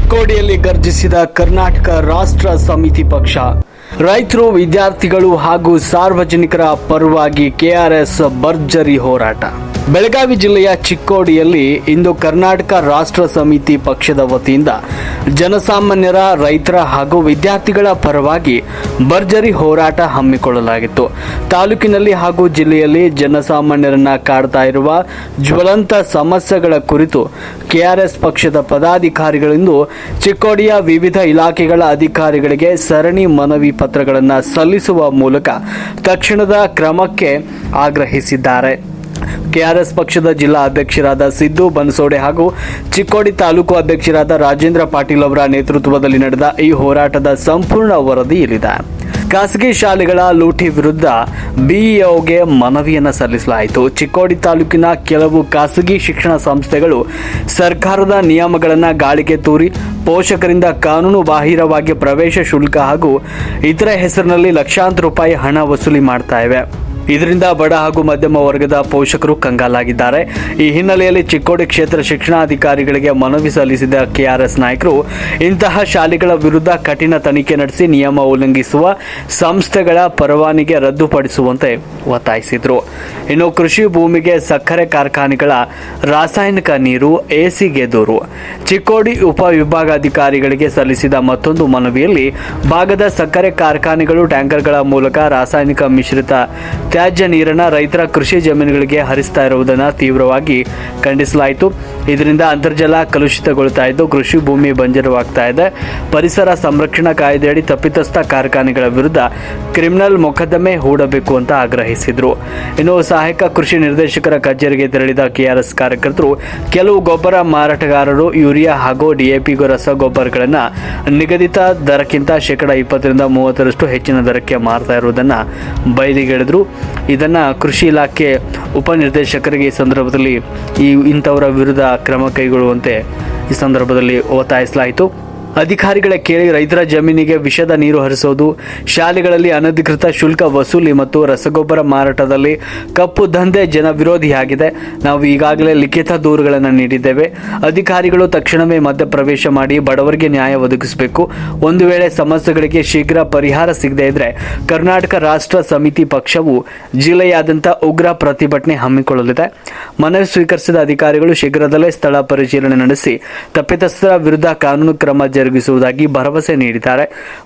ಚಿಕ್ಕೋಡಿಯಲ್ಲಿ ಗರ್ಜಿಸಿದ ಕರ್ನಾಟಕ ರಾಷ್ಟ್ರ ಸಮಿತಿ ಪಕ್ಷ. ರೈತರು, ವಿದ್ಯಾರ್ಥಿಗಳು ಹಾಗೂ ಸಾರ್ವಜನಿಕರ ಪರವಾಗಿ ಕೆಆರ್ಎಸ್ ಭರ್ಜರಿ ಹೋರಾಟ. ಬೆಳಗಾವಿ ಜಿಲ್ಲೆಯ ಚಿಕ್ಕೋಡಿಯಲ್ಲಿ ಇಂದು ಕರ್ನಾಟಕ ರಾಷ್ಟ್ರ ಸಮಿತಿ ಪಕ್ಷದ ವತಿಯಿಂದ ಜನಸಾಮಾನ್ಯರ, ರೈತರ ಹಾಗೂ ವಿದ್ಯಾರ್ಥಿಗಳ ಪರವಾಗಿ ಭರ್ಜರಿ ಹೋರಾಟ ಹಮ್ಮಿಕೊಳ್ಳಲಾಗಿತ್ತು. ತಾಲೂಕಿನಲ್ಲಿ ಹಾಗೂ ಜಿಲ್ಲೆಯಲ್ಲಿ ಜನಸಾಮಾನ್ಯರನ್ನ ಕಾಡ್ತಾ ಇರುವ ಜ್ವಲಂತ ಸಮಸ್ಯೆಗಳ ಕುರಿತು ಕೆಆರ್ಎಸ್ ಪಕ್ಷದ ಪದಾಧಿಕಾರಿಗಳಿಂದು ಚಿಕ್ಕೋಡಿಯ ವಿವಿಧ ಇಲಾಖೆಗಳ ಅಧಿಕಾರಿಗಳಿಗೆ ಸರಣಿ ಮನವಿ ಪತ್ರಗಳನ್ನು ಸಲ್ಲಿಸುವ ಮೂಲಕ ತಕ್ಷಣದ ಕ್ರಮಕ್ಕೆ ಆಗ್ರಹಿಸಿದ್ದಾರೆ. ಕೆಆರ್ಎಸ್ ಪಕ್ಷದ ಜಿಲ್ಲಾ ಅಧ್ಯಕ್ಷರಾದ ಸಿದ್ದು ಬನಸೋಡೆ ಹಾಗೂ ಚಿಕ್ಕೋಡಿ ತಾಲೂಕು ಅಧ್ಯಕ್ಷರಾದ ರಾಜೇಂದ್ರ ಪಾಟೀಲ್ ಅವರ ನೇತೃತ್ವದಲ್ಲಿ ನಡೆದ ಈ ಹೋರಾಟದ ಸಂಪೂರ್ಣ ವರದಿ ಇಲ್ಲಿದೆ. ಖಾಸಗಿ ಶಾಲೆಗಳ ಲೂಟಿ ವಿರುದ್ಧ ಬಿಇಒಗೆ ಮನವಿಯನ್ನು ಸಲ್ಲಿಸಲಾಯಿತು. ಚಿಕ್ಕೋಡಿ ತಾಲೂಕಿನ ಕೆಲವು ಖಾಸಗಿ ಶಿಕ್ಷಣ ಸಂಸ್ಥೆಗಳು ಸರ್ಕಾರದ ನಿಯಮಗಳನ್ನು ಗಾಳಿಗೆ ತೂರಿ ಪೋಷಕರಿಂದ ಕಾನೂನು ಬಾಹಿರವಾಗಿ ಪ್ರವೇಶ ಶುಲ್ಕ ಹಾಗೂ ಇತರ ಹೆಸರಿನಲ್ಲಿ ಲಕ್ಷಾಂತರ ರೂಪಾಯಿ ಹಣ ವಸೂಲಿ ಮಾಡ್ತಾ ಇವೆ. ಇದರಿಂದ ಬಡ ಹಾಗೂ ಮಧ್ಯಮ ವರ್ಗದ ಪೋಷಕರು ಕಂಗಾಲಾಗಿದ್ದಾರೆ. ಈ ಹಿನ್ನೆಲೆಯಲ್ಲಿ ಚಿಕ್ಕೋಡಿ ಕ್ಷೇತ್ರ ಶಿಕ್ಷಣಾಧಿಕಾರಿಗಳಿಗೆ ಮನವಿ ಸಲ್ಲಿಸಿದ ಕೆಆರ್ಎಸ್ ನಾಯಕರು ಇಂತಹ ಶಾಲೆಗಳ ವಿರುದ್ಧ ಕಠಿಣ ತನಿಖೆ ನಡೆಸಿ ನಿಯಮ ಉಲ್ಲಂಘಿಸುವ ಸಂಸ್ಥೆಗಳ ಪರವಾನಗಿ ರದ್ದುಪಡಿಸುವಂತೆ ಒತ್ತಾಯಿಸಿದರು. ಇನ್ನು ಕೃಷಿ ಭೂಮಿಗೆ ಸಕ್ಕರೆ ಕಾರ್ಖಾನೆಗಳ ರಾಸಾಯನಿಕ ನೀರು ಎಸಿಗೆ ದೂರು. ಚಿಕ್ಕೋಡಿ ಉಪವಿಭಾಗಾಧಿಕಾರಿಗಳಿಗೆ ಸಲ್ಲಿಸಿದ ಮತ್ತೊಂದು ಮನವಿಯಲ್ಲಿ ಭಾಗದ ಸಕ್ಕರೆ ಕಾರ್ಖಾನೆಗಳು ಟ್ಯಾಂಕರ್ಗಳ ಮೂಲಕ ರಾಸಾಯನಿಕ ಮಿಶ್ರಿತ ತ್ಯಾಜ್ಯ ನೀರನ್ನು ರೈತರ ಕೃಷಿ ಜಮೀನುಗಳಿಗೆ ಹರಿಸ್ತಾ ಇರುವುದನ್ನು ತೀವ್ರವಾಗಿ ಖಂಡಿಸಲಾಯಿತು. ಇದರಿಂದ ಅಂತರ್ಜಲ ಕಲುಷಿತಗೊಳ್ತಾ ಇದ್ದು ಕೃಷಿ ಭೂಮಿ ಬಂಜರವಾಗ್ತಾ ಇದೆ. ಪರಿಸರ ಸಂರಕ್ಷಣಾ ಕಾಯ್ದೆಯಡಿ ತಪ್ಪಿತಸ್ಥ ಕಾರ್ಖಾನೆಗಳ ವಿರುದ್ಧ ಕ್ರಿಮಿನಲ್ ಮೊಕದ್ದಮೆ ಹೂಡಬೇಕು ಅಂತ ಆಗ್ರಹಿಸಿದರು. ಇನ್ನು ಸಹಾಯಕ ಕೃಷಿ ನಿರ್ದೇಶಕರ ಕಚೇರಿಗೆ ತೆರಳಿದ ಕೆಆರ್ಎಸ್ ಕಾರ್ಯಕರ್ತರು ಕೆಲವು ಗೊಬ್ಬರ ಮಾರಾಟಗಾರರು ಯೂರಿಯಾ ಹಾಗೂ ಡಿಎಪಿ ರಸಗೊಬ್ಬರಗಳನ್ನು ನಿಗದಿತ ದರಕ್ಕಿಂತ -20% ಹೆಚ್ಚಿನ ದರಕ್ಕೆ ಮಾರ್ತಾ ಇರುವುದನ್ನು ಬಯಲಿಗೆಳೆದರು. ಇದನ್ನು ಕೃಷಿ ಇಲಾಖೆ ಉಪನಿರ್ದೇಶಕರಿಗೆ ಈ ಸಂದರ್ಭದಲ್ಲಿ ಇಂಥವರ ವಿರುದ್ಧ ಕ್ರಮ ಕೈಗೊಳ್ಳುವಂತೆ ಈ ಸಂದರ್ಭದಲ್ಲಿ ಒತ್ತಾಯಿಸಲಾಯಿತು. ಅಧಿಕಾರಿಗಳ ಕೇಳಿ ರೈತರ ಜಮೀನಿಗೆ ವಿಷದ ನೀರು ಹರಿಸೋದು, ಶಾಲೆಗಳಲ್ಲಿ ಅನಧಿಕೃತ ಶುಲ್ಕ ವಸೂಲಿ ಮತ್ತು ರಸಗೊಬ್ಬರ ಮಾರಾಟದಲ್ಲಿ ಕಪ್ಪು ದಂಧೆ ಜನ ವಿರೋಧಿಯಾಗಿದೆ. ನಾವು ಈಗಾಗಲೇ ಲಿಖಿತ ದೂರುಗಳನ್ನು ನೀಡಿದ್ದೇವೆ. ಅಧಿಕಾರಿಗಳು ತಕ್ಷಣವೇ ಮಧ್ಯಪ್ರವೇಶ ಮಾಡಿ ಬಡವರಿಗೆ ನ್ಯಾಯ ಒದಗಿಸಬೇಕು. ಒಂದು ವೇಳೆ ಸಮಸ್ಯೆಗಳಿಗೆ ಶೀಘ್ರ ಪರಿಹಾರ ಸಿಗದೇ ಇದ್ರೆ ಕರ್ನಾಟಕ ರಾಷ್ಟ್ರ ಸಮಿತಿ ಪಕ್ಷವು ಜಿಲ್ಲೆಯಾದ್ಯಂತ ಉಗ್ರ ಪ್ರತಿಭಟನೆ ಹಮ್ಮಿಕೊಳ್ಳಲಿದೆ. ಮನವಿ ಸ್ವೀಕರಿಸಿದ ಅಧಿಕಾರಿಗಳು ಶೀಘ್ರದಲ್ಲೇ ಸ್ಥಳ ಪರಿಶೀಲನೆ ನಡೆಸಿ ತಪ್ಪಿತಸ್ಥರ ವಿರುದ್ಧ ಕಾನೂನು ಕ್ರಮ ಜರುಗಿಸುವುದಾಗಿ ಭರವಸೆ ನೀಡಿದ್ದಾರೆ.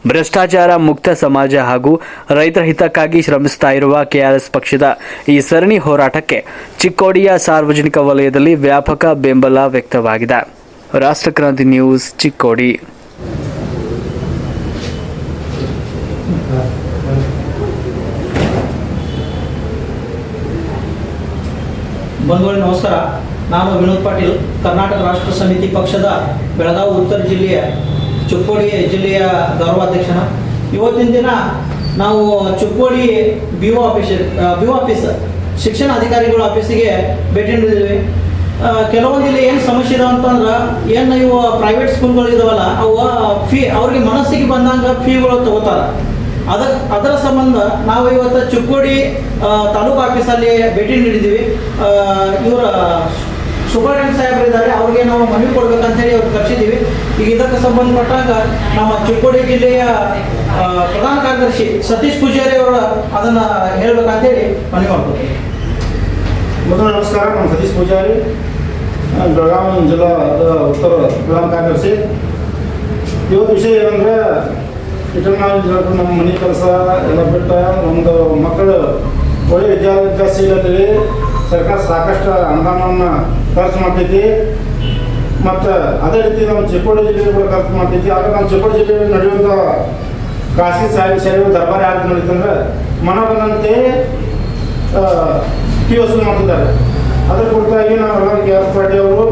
ಭ್ರಷ್ಟಾಚಾರ ಮುಕ್ತ ಸಮಾಜ ಹಾಗೂ ರೈತರ ಹಿತಕ್ಕಾಗಿ ಶ್ರಮಿಸುತ್ತಾ ಇರುವ ಕೆಆರ್ಎಸ್ ಪಕ್ಷದ ಈ ಸರಣಿ ಹೋರಾಟಕ್ಕೆ ಚಿಕ್ಕೋಡಿಯ ಸಾರ್ವಜನಿಕ ವಲಯದಲ್ಲಿ ವ್ಯಾಪಕ ಬೆಂಬಲ ವ್ಯಕ್ತವಾಗಿದೆ. ರಾಷ್ಟ್ರಕ್ರಾಂತಿ ನ್ಯೂಸ್, ಚಿಕ್ಕೋಡಿ. ಬಂಧುಗಳೇ ನಮಸ್ಕಾರ. ನಾನು ವಿನೋದ್ ಪಾಟೀಲ್, ಕರ್ನಾಟಕ ರಾಷ್ಟ್ರ ಸಮಿತಿ ಪಕ್ಷದ ಬೆಳಗಾವಿ ಉತ್ತರ ಜಿಲ್ಲೆಯ ಚಿಕ್ಕೋಡಿ ಜಿಲ್ಲೆಯ ಗೌರವಾಧ್ಯಕ್ಷನ. ಇವತ್ತಿನ ದಿನ ನಾವು ಚಿಕ್ಕೋಡಿ BO ಆಫೀಸ್ ಶಿಕ್ಷಣ ಅಧಿಕಾರಿಗಳ ಆಫೀಸಿಗೆ ಭೇಟಿ ನೀಡಿದ್ವಿ. ಕೆಲವೊಂದು ಇಲ್ಲಿ ಏನು ಸಮಸ್ಯೆ ಇದಾವೆ ಅಂತಂದ್ರೆ, ಏನು ಇವು ಪ್ರೈವೇಟ್ ಸ್ಕೂಲ್ಗಳು ಇದಾವಲ್ಲ, ಅವು ಅವ್ರಿಗೆ ಮನಸ್ಸಿಗೆ ಬಂದಂಗೆ ಫೀಗಳು ತಗೋತಾರೆ. ಅದರ ಸಂಬಂಧ ನಾವು ಇವತ್ತು ಚಿಕ್ಕೋಡಿ ತಾಲೂಕು ಆಫೀಸಲ್ಲಿ ಭೇಟಿ ನೀಡಿದ್ದೀವಿ. ಇವರ ಸೂಪರಿಂಟೆಂಡೆಂಟ್ ಸಾಹೇಬರು ಇದ್ದಾರೆ, ಅವ್ರಿಗೆ ನಾವು ಮನವಿ ಕೊಡ್ಬೇಕಂತೇಳಿ ಅವ್ರು ಕರೆಸಿದ್ದೀವಿ. ಈಗ ಇದಕ್ಕೆ ಸಂಬಂಧಪಟ್ಟಾಗ ನಮ್ಮ ಚಿಕ್ಕೋಡಿ ಜಿಲ್ಲೆಯ ಪ್ರಧಾನ ಕಾರ್ಯದರ್ಶಿ ಸತೀಶ್ ಪೂಜಾರಿ ಅವರು ಅದನ್ನು ಹೇಳ್ಬೇಕಂತೇಳಿ ಮನವಿ ಮಾಡ್ಬೋದು. ಮೊದಲು ನಮಸ್ಕಾರ. ನಾನು ಸತೀಶ್ ಪೂಜಾರಿ, ಬೆಳಗಾವಿ ಜಿಲ್ಲಾ ಉತ್ತರ ಪ್ರಧಾನ ಕಾರ್ಯದರ್ಶಿ. ಇವತ್ತು ವಿಷಯ ಏನಂದರೆ, ನಮ್ಮ ಮನೆ ಕೆಲಸ ಎಲ್ಲ ಬಿಟ್ಟು ಒಂದು ಮಕ್ಕಳು ಒಳ್ಳೆ ವಿದ್ಯಾಭ್ಯಾಸ ಸಿಗಲಿ ಸರ್ಕಾರ ಸಾಕಷ್ಟು ಅನುದಾನವನ್ನು ಖರ್ಚು ಮಾಡ್ತೈತಿ. ಮತ್ತು ಅದೇ ರೀತಿ ನಮ್ಮ ಚಿಕ್ಕೋಡಿ ಜಿಲ್ಲೆಯಲ್ಲಿ ಕೂಡ ಖರ್ಚು ಮಾಡ್ತೈತಿ. ಆದರೆ ನಮ್ಮ ಚಿಕ್ಕೋಡಿ ಜಿಲ್ಲೆಯಲ್ಲಿ ನಡೆಯುವಂಥ ಖಾಸಗಿ ಶಾಲೆಗಳು ದರ್ಬಾರ್ ಯಾರು ನಡೀತಂದ್ರೆ ಮನ ಬಂದಂತೆ ಫೀ ವಸೂಲು ಮಾಡ್ತಿದ್ದಾರೆ. ಅದರ ಕುರಿತಾಗಿ ನಾವೆಲ್ಲ ಕೆಆರ್ಎಸ್ ಪಾರ್ಟಿ ಅವರು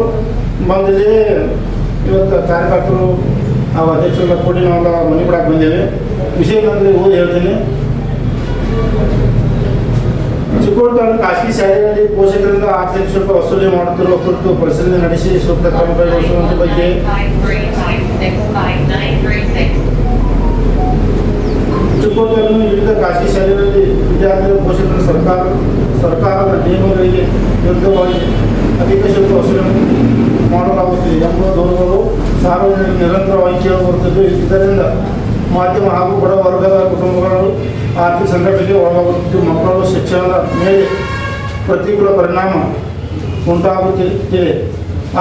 ಬಂದಿಲ್ಲಿ ಇವತ್ತು ಕಾರ್ಯಕರ್ತರು ನಾವು ಅಧ್ಯಕ್ಷರ ಕೂಡಿ ನಾವೆಲ್ಲ ಮನೆ ಕೊಡಕ್ಕೆ ಬಂದೇವೆ. ವಿಷಯ ಏನಂದರೆ ಓದಿ ಹೇಳ್ತೀನಿ. ಚಿಕ್ಕೋಡಿ ತಾಲೂಕು ಖಾಸಗಿ ಶಾಲೆಯಲ್ಲಿ ಪೋಷಕರಿಂದ ಆರ್ಥಿಕ ಶುಲ್ಕ ವಸೂಲಿ ಮಾಡುತ್ತಿರುವ ಕುರಿತು ಪರಿಶೀಲನೆ ನಡೆಸಿ ಸೂಕ್ತ ಕ್ರಮ ಕೈಗೊಳಿಸುವಂಥ ಬಗ್ಗೆ ಚಿಕ್ಕೋಡಿ ತಾಲೂಕಿನ ವಿವಿಧ ಖಾಸಗಿ ಶಾಲೆಗಳಲ್ಲಿ ವಿದ್ಯಾರ್ಥಿಗಳ ಪೋಷಕರು ಸರ್ಕಾರದ ನಿಯಮಗಳಿಗೆ ವಿರುದ್ಧವಾಗಿ ಅಧಿಕ ಶುಲ್ಕ ವಸೂಲಿ ಮಾಡಲಾಗುತ್ತಿದೆ ಎಂಬ ದೂರುಗಳು ಸಾರ್ವಜನಿಕರು ನಿರಂತರವಾಗಿ ಕೇಳಿಬರುತ್ತಿದ್ದು, ಇದರಿಂದ ಮಾಧ್ಯಮ ಹಾಗೂ ಬಡ ವರ್ಗದ ಕುಟುಂಬಗಳು ಆರ್ಥಿಕ ಸಂಕಟಕ್ಕೆ ಒಳಗಾಗುತ್ತಿದ್ದು ಮಕ್ಕಳು ಶಿಕ್ಷಣದ ಮೇಲೆ ಪ್ರತಿಕೂಲ ಪರಿಣಾಮ ಉಂಟಾಗುತ್ತಿದೆ.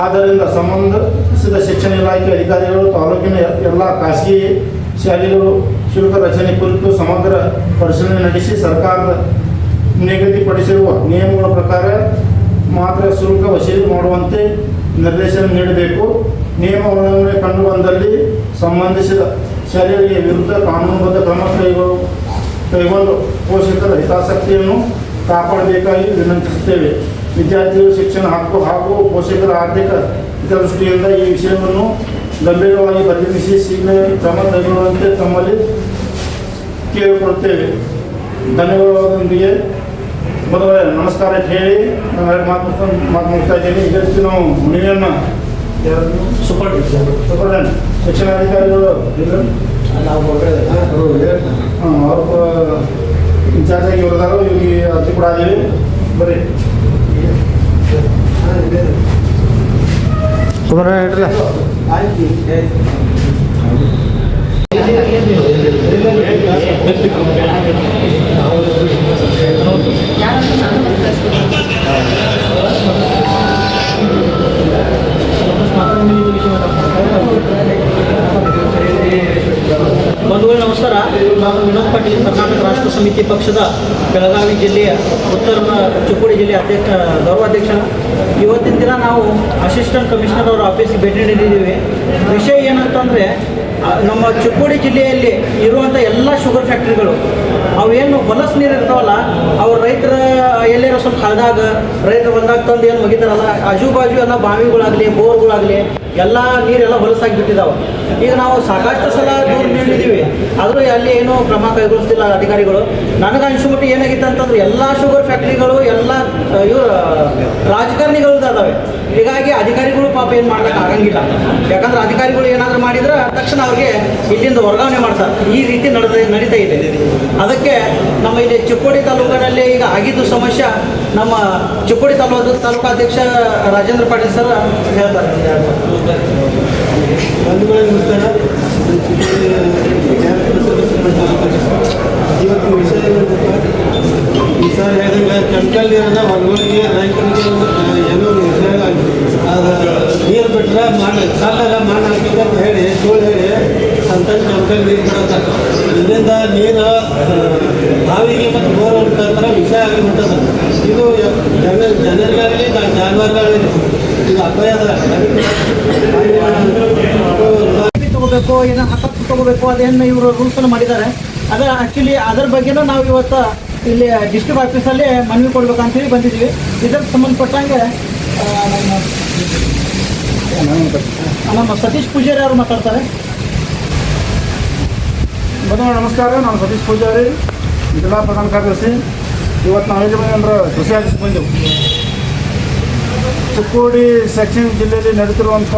ಆದ್ದರಿಂದ ಸಂಬಂಧಿಸಿದ ಶಿಕ್ಷಣ ಇಲಾಖೆ ಅಧಿಕಾರಿಗಳು ತಾಲೂಕಿನ ಎಲ್ಲ ಖಾಸಗಿ ಶಾಲೆಗಳು ಶುಲ್ಕ ರಚನೆ ಕುರಿತು ಸಮಗ್ರ ಪರಿಶೀಲನೆ ನಡೆಸಿ ಸರ್ಕಾರದ ನಿಗದಿಪಡಿಸಿರುವ ನಿಯಮಗಳ ಪ್ರಕಾರ ಮಾತ್ರ ಶುಲ್ಕ ವಸೂಲಿ ಮಾಡುವಂತೆ ನಿರ್ದೇಶನ ನೀಡಬೇಕು. ನಿಯಮ ಉಲ್ಲಂಘನೆ ಕಂಡುಬಂದಲ್ಲಿ ಸಂಬಂಧಿಸಿದ ಶಾಲೆಗಳಿಗೆ ವಿರುದ್ಧ ಕಾನೂನುಬದ್ಧ ಕ್ರಮ ಕೈಗೊಂಡು ಪೋಷಕರ ಹಿತಾಸಕ್ತಿಯನ್ನು ಕಾಪಾಡಬೇಕಾಗಿ ವಿನಂತಿಸುತ್ತೇವೆ. ವಿದ್ಯಾರ್ಥಿಗಳ ಶಿಕ್ಷಣ ಹಕ್ಕು ಹಾಗೂ ಪೋಷಕರ ಆರ್ಥಿಕ ಹಿತದೃಷ್ಟಿಯಿಂದ ಈ ವಿಷಯವನ್ನು ಗಂಭೀರವಾಗಿ ಪರಿಗಣಿಸಿ ಶೀಘ್ರ ಕ್ರಮ ಕೈಗೊಳ್ಳುವಂತೆ ತಮ್ಮಲ್ಲಿ ಕೇಳಿಕೊಳ್ಳುತ್ತೇವೆ. ಧನ್ಯವಾದದೊಂದಿಗೆ ಮೊದಲೇ ನಮಸ್ಕಾರ ಅಂತ ಹೇಳಿ ನಾನು ಮಾತು ಮುಗಿಸ್ತಾ ಇದ್ದೀನಿ. ಇದಕ್ಕೆ ನಾವು ಮುನಿಯನ್ನು ಸೂಪರ್ಡೆಂಟ್ ಶಿಕ್ಷಣಾಧಿಕಾರಿಗಳು ಅವರು ಇನ್ಚಾರ್ಜ್ ಆಗಿ ಇವ್ರದಾರು ಇವ್ರಿಗೆ ಅರ್ಜಿ ಕೂಡ ಆಗಿವಿ. ಬರ್ರಿ ಹೇಳ್ರಲ್ಲ. ಬಂಧುಗಳು ನಮಸ್ಕಾರ. ನಾನು ವಿನೋದ್ ಪಾಟೀಲ್, ಕರ್ನಾಟಕ ರಾಷ್ಟ್ರ ಸಮಿತಿ ಪಕ್ಷದ ಬೆಳಗಾವಿ ಜಿಲ್ಲೆಯ ಉತ್ತರ ಚಿಕ್ಕೋಡಿ ಜಿಲ್ಲೆಯ ಗೌರವಾಧ್ಯಕ್ಷ. ಇವತ್ತಿನ ದಿನ ನಾವು ಅಸಿಸ್ಟೆಂಟ್ ಕಮಿಷನರ್ ಅವರ ಆಫೀಸಿಗೆ ಭೇಟಿ ನೀಡಿದ್ದೀವಿ. ವಿಷಯ ಏನಂತಂದರೆ, ನಮ್ಮ ಚಿಕ್ಕೋಡಿ ಜಿಲ್ಲೆಯಲ್ಲಿ ಇರುವಂಥ ಎಲ್ಲ ಶುಗರ್ ಫ್ಯಾಕ್ಟ್ರಿಗಳು ಅವೇನು ಹೊಲಸು ನೀರು ಇರ್ತಾವಲ್ಲ, ಅವ್ರು ರೈತರ ಎಲ್ಲೇನೋ ಸ್ವಲ್ಪ ಹಳದಾಗ ರೈತರು ಬಂದಾಗ ತಂದು ಏನು ಒಗಿತಾರಲ್ಲ, ಆಜು ಬಾಜು ಎಲ್ಲ ಬಾವಿಗಳಾಗಲಿ ಬೋರ್ಗಳಾಗಲಿ ಎಲ್ಲ ನೀರೆಲ್ಲ ಹೊಲಸಾಗಿ ಬಿಟ್ಟಿದ್ದಾವೆ. ಈಗ ನಾವು ಸಾಕಷ್ಟು ಸಲ ದೂರು ನೀಡಿದ್ದೀವಿ, ಆದರೂ ಅಲ್ಲಿ ಏನೂ ಕ್ರಮ ಕೈಗೊಳಿಸ್ತಿಲ್ಲ ಅಧಿಕಾರಿಗಳು. ನನಗೆ ಅನಿಸ್ಬಿಟ್ಟು ಏನಾಗಿತ್ತು ಅಂತಂದ್ರೆ, ಎಲ್ಲ ಶುಗರ್ ಫ್ಯಾಕ್ಟ್ರಿಗಳು ಎಲ್ಲ ಇವರು ರಾಜಕಾರಣಿಗಳದ್ದು ಅದಾವೆ. ಹೀಗಾಗಿ ಅಧಿಕಾರಿಗಳು ಪಾಪ ಏನು ಮಾಡ್ಲಿಕ್ಕೆ ಆಗಂಗಿಲ್ಲ. ಯಾಕಂದ್ರೆ ಅಧಿಕಾರಿಗಳು ಏನಾದರೂ ಮಾಡಿದ್ರೆ ತಕ್ಷಣ ಅವ್ರಿಗೆ ಇಲ್ಲಿಂದ ವರ್ಗಾವಣೆ ಮಾಡ್ತಾರೆ. ಈ ರೀತಿ ನಡೀತಾ ಇದೆ. ಅದಕ್ಕೆ ನಮ್ಮ ಇಲ್ಲಿ ಚಿಕ್ಕೋಡಿ ತಾಲೂಕಿನಲ್ಲಿ ಈಗ ಆಗಿದ್ದು ಸಮಸ್ಯೆ ನಮ್ಮ ಚಿಕ್ಕೋಡಿ ತಾಲೂಕಾಧ್ಯಕ್ಷ ರಾಜೇಂದ್ರ ಪಾಟೀಲ್ ಸರ್ ಹೇಳ್ತಾರೆ. ಇವತ್ತು ವಿಷಯ ಈ ಸರ್ ಹೇಳಿದ್ರೆ ಕೆಮಿಕಲ್ ನೀರನ್ನ ಹೊರಗಳಿಗೆ ರೈತರಿಗೆ ಏನೋ ವಿಷಯ ಅದು ನೀರು ಬಿಟ್ಟರೆ ಸಾಲೆಲ್ಲ ಮಣ್ಣು ಹಾಕಿದ್ದೆ ಅಂತ ಹೇಳಿ ಸುಳ್ಳು ಹೇಳಿ ಅಂತ ಕೆಮಿಕಲ್ ನೀರು ಬಿಡುತ್ತಾರೆ. ಇದರಿಂದ ನೀರು ಬಾವಿಗೆ ಮತ್ತು ಬೋರ್ ಮುಖಾಂತರ ವಿಷಯ ಆಗಿಬಿಟ್ಟದ. ಇದು ಜನರಿಗಾಗಲಿ ಜಾನುವಾರುಗಾಗಲಿ ಇದು ಅಪಾಯದ. ತಗೋಬೇಕು, ಏನೋ ಹಕ್ಕತ್ತು ತಗೋಬೇಕು, ಅದೇನು ಇವರು ರೂಲ್ಸನ್ನು ಮಾಡಿದ್ದಾರೆ. ಅದರ ಆ್ಯಕ್ಚುಲಿ ಅದರ ಬಗ್ಗೆನೂ ನಾವು ಇವತ್ತು ಇಲ್ಲಿ ಡಿಸ್ಟ್ರಿಕ್ಟ್ ಆಫೀಸಲ್ಲಿ ಮನವಿ ಕೊಡ್ಬೇಕಂತೇಳಿ ಬಂದಿದ್ದೀವಿ. ಇದಕ್ಕೆ ಸಂಬಂಧಪಟ್ಟಂಗೆ ನಮ್ಮ ಸತೀಶ್ ಪೂಜಾರಿ ಅವರು ಮಾತಾಡ್ತಾರೆ. ಮೊದಲು ನಮಸ್ಕಾರ. ನಾನು ಸತೀಶ್ ಪೂಜಾರಿ, ಜಿಲ್ಲಾ ಪ್ರಧಾನ ಕಾರ್ಯದರ್ಶಿ. ಇವತ್ತು ನಾವು ಎಲ್ಲಿ ಬಂದೆ ಅಂದ್ರೆ ಕೃಷಿ ಆಫೀಸ್ಗೆ ಬಂದೆವು. ಚಿಕ್ಕೋಡಿ ಸೆಕ್ಷನ್ ಜಿಲ್ಲೆಯಲ್ಲಿ ನಡೆದಿರುವಂಥ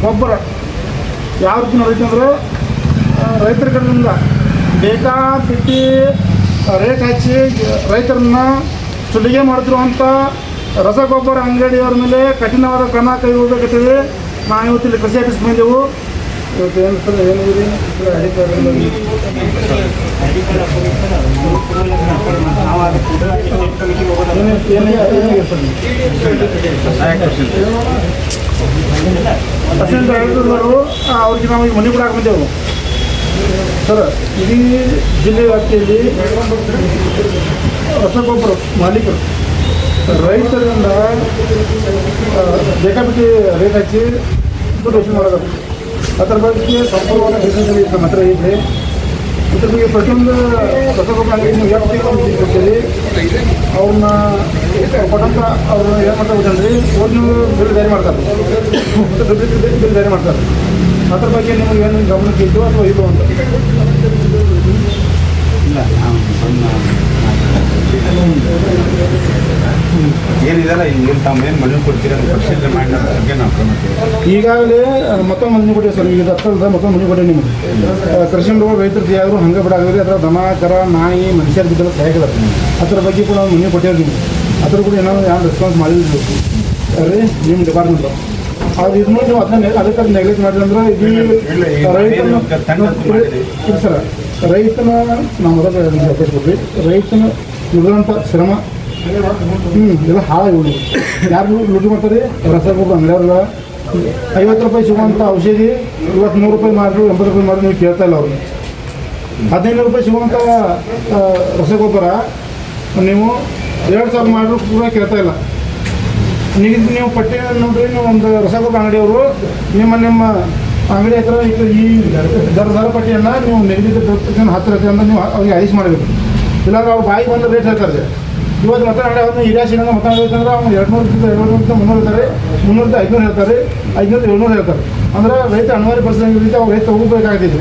ಗೊಬ್ಬರ ಯಾವ ರೀತಿ ನಡೆಯುತ್ತೆ ಅಂದರೆ, ರೈತರ ಕಡೆಯಿಂದ ಬೇಕಾಬಿಟ್ಟಿ ರೇಟ್ ಹಚ್ಚಿ ರೈತರನ್ನ ಸುಲಿಗೆ ಮಾಡ್ತಿರುವಂಥ ರಸಗೊಬ್ಬರ ಅಂಗಡಿಯವರ ಮೇಲೆ ಕಠಿಣವಾದ ಕ್ರಮ ಕೈಗೊಳ್ಳಬೇಕಂತೇಳಿ ನಾವು ಇವತ್ತು ಇಲ್ಲಿ ಕೃಷಿ ಆಫೀಸ್ಗೆ ಬಂದೆವು. ಇವತ್ತು ಏನಿದೆ ಅಸಿಸ್ಟೆಂಟ್ ಡೈರೆಕ್ಟರ್ಗಳು ಅವ್ರಿಗೆ ನಾವು ಈಗ ಮನೆ ಕೂಡ ಬಂದೆವು. ಸರ್, ಇಡೀ ಜಿಲ್ಲೆ ವ್ಯಾಪ್ತಿಯಲ್ಲಿ ರಸಗೊಬ್ಬರ ಮಾಲೀಕರು ರೈತರಿಂದ ಬೇಕಾಬಿಟ್ಟಿ ರೇಟ್ ಹಚ್ಚಿ ದುಡ್ಡು ವಸೂಲಿ ಮಾಡೋದು. ಅದರ ಬಗ್ಗೆ ಸಂಪೂರ್ಣವಾದ ಬಿಸ್ನೆಸ್ಸಲ್ಲಿ ನಮ್ಮ ಹತ್ರ ಇದೆ. ಇದ್ರ ಬಗ್ಗೆ ಪ್ರತಿಯೊಂದು ರಸಗೊಬ್ಬರ ಅಂಗಡಿ ವ್ಯಾಪ್ತಿಗೆ ಕೊಡ್ತೀವಿ. ಅವ್ರನ್ನ ಕೊಟ್ಟಂತ ಅವ್ರನ್ನ ಏನು ಮಾಡ್ತಾ ಹೋಗ್ತಾನೆ ಓದಿ ಬಿಲ್ ಜಾರಿ ಮಾಡ್ತಾರೆ ಮತ್ತು ಡೂಪ್ಲಿಕೇಟ್ ಬಿಲ್ ಜಾರಿ ಮಾಡ್ತಾರೆ. ಅದ್ರ ಬಗ್ಗೆ ನಿಮಗೆ ಏನು ಗಮನಕ್ಕೆ ಇದ್ದು ಅಥವಾ ಇದು ಅಂತ ಇಲ್ಲ, ಏನಿದೆಲ್ಲ ಹಿಂಗೆ ತಾವೇನು ಮನೆ ಕೊಡ್ತೀರ ಪರಿಶೀಲನೆ ಮಾಡಿ ನಮ್ಮ ಬಗ್ಗೆ ನಾವು ಕ್ರಮ ಈಗಾಗಲೇ ಮತ್ತೊಂದು ಮನೆ ಕೊಟ್ಟಿವಿ ಸರ್. ಈಗ ಹತ್ತದ ಮತ್ತೊಂದು ಮನೆ ಕೊಟ್ಟಿವಿ ನಿಮಗೆ. ಕೃಷಿಗಳು ರೈತರು ಯಾರು ಹಂಗೆ ಬಿಡಾಗಿದ್ರೆ ಅದರ ದನ ಕರ ನಾಯಿ ಮನುಷ್ಯರ ಬಿದ್ದೆಲ್ಲ ಸಹಾಯಕದ. ಅದ್ರ ಬಗ್ಗೆ ಕೂಡ ನಾವು ಮನೆ ಕೊಟ್ಟಿವಿ. ನಿಮಗೆ ಅದ್ರ ಕೂಡ ಏನಾದ್ರು ಯಾವ ರೆಸ್ಪಾನ್ಸ್ ಮಾಡಿದ್ವಿ. ಅದೇ ನಿಮ್ಮ ಡಿಪಾರ್ಟ್ಮೆಂಟ್ ಅದು ಇದು ನೀವು ಅದನ್ನ ಅದಕ್ಕೆ ನೆಗ್ಲೆಕ್ಟ್ ಮಾಡಿದ್ರೆ ಅಂದ್ರೆ ಇಲ್ಲ, ಈಗ ರೈತನ ತಂಡ ಮಾಡಿರಿ. ಇಲ್ಲ ಸರ್, ರೈತನ ನಾವು ಮೊದಲು ಕೊಡ್ರಿ, ರೈತನ ನುಡಿದಂಥ ಶ್ರಮ ಎಲ್ಲ ಹಾಳಾಗಿ ಉಳಿ ಯಾರು ಲೂಟಿ ಮಾಡ್ತಾರೆ ರಸಗೊಬ್ಬರ ಅಂಗಡಿಯವ್ರಲ್ಲ 50 ರೂಪಾಯಿ ಸಿಗುವಂಥ ಔಷಧಿ ಇವತ್ತು 100 ರೂಪಾಯಿ ಮಾಡಿದ್ರು 80 ರೂಪಾಯಿ ಮಾಡಿದ್ರು ನೀವು ಕೇಳ್ತಾ ಇಲ್ಲ ಅವ್ರಿಗೆ. 15 ರೂಪಾಯಿ ಸಿಗುವಂಥ ರಸಗೊಬ್ಬರ ನೀವು 2000 ಮಾಡಿದ್ರು ಕೂಡ ಕೇಳ್ತಾ ಇಲ್ಲ. ನೀವು ಪಟ್ಟಿ ನೋಡ್ರಿ, ನೀವು ಒಂದು ರಸಗೊಬ್ಬರ ಅಂಗಡಿಯವರು ನಿಮ್ಮ ಅಂಗಡಿ ಹತ್ರ ಈ ದರ ಪಟ್ಟಿಯನ್ನು ನೀವು ನಿಗದಿತ ಹತ್ತಿರ ಅಂತ ನೀವು ಅವ್ರಿಗೆ ಆದೇಶ ಮಾಡಬೇಕು. ಇಲ್ಲಾಂದ್ರೆ ಅವ್ರು ಬಾಯಿಗೆ ಬಂದು ರೇಟ್ ಹೇಳ್ತಾರೆ. ಇವತ್ತು ಮತ್ತೆ ಅಂಗಡಿ ಅವ್ರನ್ನ ಹಿರಿಯ ಸಿಗಂಗ ಮತ್ತೆ ಹೇಳ್ತಂದ್ರೆ ಅವ್ನು 200 300 ಹೇಳ್ತಾರೆ, 300 500 ಹೇಳ್ತಾರೆ, 500 700 ಹೇಳ್ತಾರೆ. ಅಂದ್ರೆ ರೈತ ಅನಿವಾರ್ಯ ಪರಿಸ್ಥಿತಿ ರೀತಿ ಅವ್ರು ರೈತ ಹೋಗಬೇಕಾಗ್ತೈತಿ.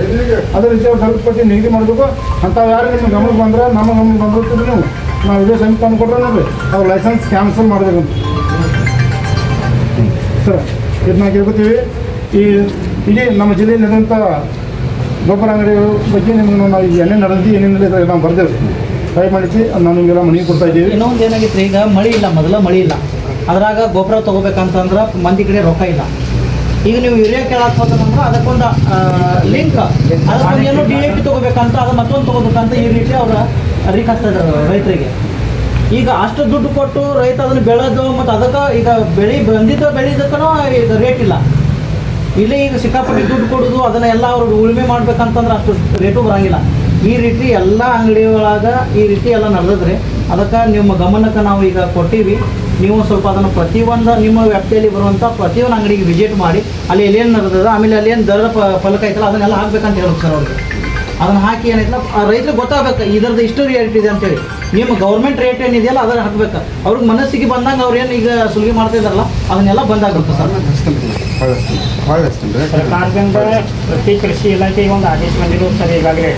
ಅದೇ ರೀತಿ ಅವ್ರು ದರ ಪಟ್ಟಿ ನಿಗದಿ ಮಾಡಬೇಕು. ಅಂಥವು ಯಾರು ನಿಮ್ಮ ಗಮನಕ್ಕೆ ಬಂದ್ರೆ ನಮ್ಮ ಗಮನಕ್ಕೆ ಬಂದಿರ್ತೀವಿ ನೀವು ನಾವು ಇದೇ ಸಂಖ್ಯೆ ತಂದು ಕೊಟ್ಟರೆ ನೋಡ್ರಿ ಅವ್ರ ಲೈಸೆನ್ಸ್ ಕ್ಯಾನ್ಸಲ್ ಮಾಡಬೇಕಂತ ಸರ್. ಇದನ್ನ ಕೇಳ್ಕೊತೀವಿ. ಇಡೀ ನಮ್ಮ ಜಿಲ್ಲೆಯಲ್ಲಿ ನಡೆದಂಥ ಗೊಬ್ಬರ ಅಂಗಡಿ ಬಗ್ಗೆ ನಿಮ್ಗೆ ನಾವು ಏನೇನು ನಡೆದಿ ಏನೇನಿಲ್ಲ ನಾವು ಬರ್ದೇವೆ ಟ್ರೈ ಮಾಡಿದ್ವಿ. ನಾವು ನಿಮಗೆಲ್ಲ ಮನೆಗೆ ಕೊಡ್ತಾ ಇದ್ದೀವಿ. ಇನ್ನೊಂದು ಏನಾಗಿತ್ತು, ಈಗ ಮಳೆ ಇಲ್ಲ, ಮೊದಲ ಮಳೆ ಇಲ್ಲ, ಅದ್ರಾಗ ಗೊಬ್ಬರ ತೊಗೋಬೇಕಂತಂದ್ರೆ ಮಂದಿ ಕಡೆ ರೊಕ್ಕ ಇಲ್ಲ. ಈಗ ನೀವು ಯೂರಿಯಾ ಕೇಳಕ್ಕೆ ಹೋದಂದ್ರೆ ಅದಕ್ಕೊಂದು ಲಿಂಕ್, ಅದಕ್ಕೊಂದು ಏನೋ DAP ತೊಗೋಬೇಕಂತ, ಅದು ಮತ್ತೊಂದು ತೊಗೋಬೇಕಂತ ಈ ರೀತಿ ಅವ್ರು ಅರಿಕಸ್ತಾ ಇದ್ದಾರೆ ರೈತರಿಗೆ. ಈಗ ಅಷ್ಟು ದುಡ್ಡು ಕೊಟ್ಟು ರೈತ ಅದನ್ನು ಬೆಳೆದು ಮತ್ತು ಅದಕ್ಕೆ ಈಗ ಬೆಳೆದಕ್ಕೂ ಈಗ ರೇಟ್ ಇಲ್ಲ. ಇಲ್ಲಿ ಈಗ ಸಿಕ್ಕಾಪಟ್ಟೆ ದುಡ್ಡು ಕೊಡೋದು ಅದನ್ನೆಲ್ಲ ಅವರು ಉಳುಮೆ ಮಾಡ್ಬೇಕಂತಂದ್ರೆ ಅಷ್ಟು ರೇಟು ಬರೋಂಗಿಲ್ಲ. ಈ ರೀತಿ ಎಲ್ಲ ಅಂಗಡಿ ಒಳಗೆ ಈ ರೀತಿ ಎಲ್ಲ ನಡೆದಿದ್ರೆ ಅದಕ್ಕೆ ನಿಮ್ಮ ಗಮನಕ್ಕೆ ನಾವು ಈಗ ಕೊಟ್ಟಿವಿ. ನೀವು ಸ್ವಲ್ಪ ಅದನ್ನು ಪ್ರತಿಯೊಂದು ನಿಮ್ಮ ವ್ಯಾಪ್ತಿಯಲ್ಲಿ ಬರುವಂಥ ಪ್ರತಿಯೊಂದು ಅಂಗಡಿಗೆ ವಿಸಿಟ್ ಮಾಡಿ ಅಲ್ಲಿ ಎಲ್ಲೇನು ನಡೆದದ, ಆಮೇಲೆ ಅಲ್ಲೇನು ದರದ ಫಲಕ ಐತಲ್ಲ ಅದನ್ನೆಲ್ಲ ಹಾಕ್ಬೇಕಂತ ಹೇಳೋದು ಸರ್ ಅವ್ರಿಗೆ. ಅದನ್ನು ಹಾಕಿ ಏನೈತಲ್ಲ ರೈತರಿಗೆ ಗೊತ್ತಾಗಬೇಕು ಇದ್ರದ್ದು ಇಷ್ಟು ರೇಟ್ ಇದೆ ಅಂತೇಳಿ. ನಿಮ್ಮ ಗೌರ್ಮೆಂಟ್ ರೇಟ್ ಏನಿದೆಯಲ್ಲ ಅದನ್ನು ಹಾಕ್ಬೇಕು. ಅವ್ರಿಗೆ ಮನಸ್ಸಿಗೆ ಬಂದಂಗೆ ಅವ್ರು ಏನು ಈಗ ಸುಲಿಗೆ ಮಾಡ್ತಾ ಇದ್ದಾರಲ್ಲ ಅದನ್ನೆಲ್ಲ ಬಂದಾಗುತ್ತೆ ಸರ್. ಭಾಳ ಅಷ್ಟೇ ಸರ್ಕಾರದಿಂದ ಪ್ರತಿ ಕೃಷಿ ಇಲಾಖೆಗೆ ಒಂದು ಆದೇಶ ಬಂದಿರೋದು ಸರ್ ಈಗಾಗಲೇ.